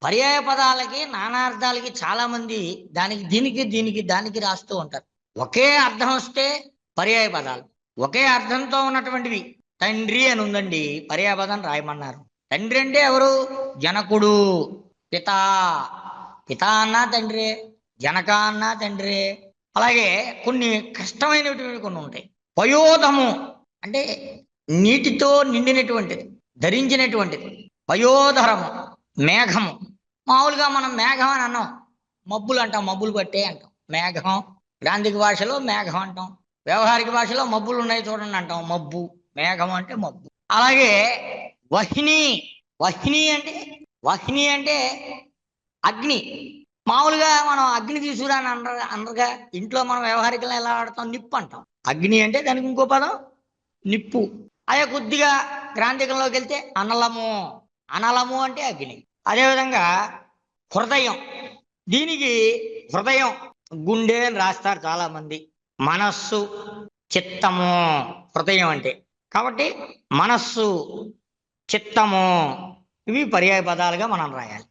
పర్యాయ పదాలకి నానార్థాలకి చాలా మంది దానికి రాస్తూ ఉంటారు. ఒకే అర్థం వస్తే పర్యాయ పదాలు, ఒకే అర్థంతో ఉన్నటువంటివి. తండ్రి అని ఉందండి, పర్యాయ పదం రాయమన్నారు. తండ్రి అంటే ఎవరు? జనకుడు. పిత, పిత అన్నా తండ్రే, జనక అన్నా తండ్రే. అలాగే కొన్ని కష్టమైనటువంటి కొన్ని ఉంటాయి. పయోధము అంటే నీటితో నిండినటువంటిది, ధరించినటువంటిది. పయోధరము మేఘము. మామూలుగా మనం మేఘం అని అన్నాం, మబ్బులు అంటాం, మబ్బులు పట్టే అంటాం మేఘం. గ్రాంధిక భాషలో మేఘం అంటాం, వ్యవహారిక భాషలో మబ్బులు ఉన్నాయి చూడండి అంటాం మబ్బు. మేఘం అంటే మబ్బు. అలాగే వహ్ని, వహ్ని అంటే, వహ్ని అంటే అగ్ని. మామూలుగా మనం అగ్ని తీసుకురా అని అనరుగా. ఇంట్లో మనం వ్యవహారికలు ఎలా ఆడతాం? నిప్పు అంటాం. అగ్ని అంటే దానికి ఇంకో పదం నిప్పు. అదే కొద్దిగా గ్రాంధికంలోకి వెళ్తే అనలము. అనలము అంటే అగ్ని. అదేవిధంగా హృదయం, దీనికి హృదయం, గుండె అని రాస్తారు చాలా మంది. మనస్సు, చిత్తము హృదయం అంటే. కాబట్టి మనస్సు, చిత్తము ఇవి పర్యాయ పదాలుగా మనం రాయాలి.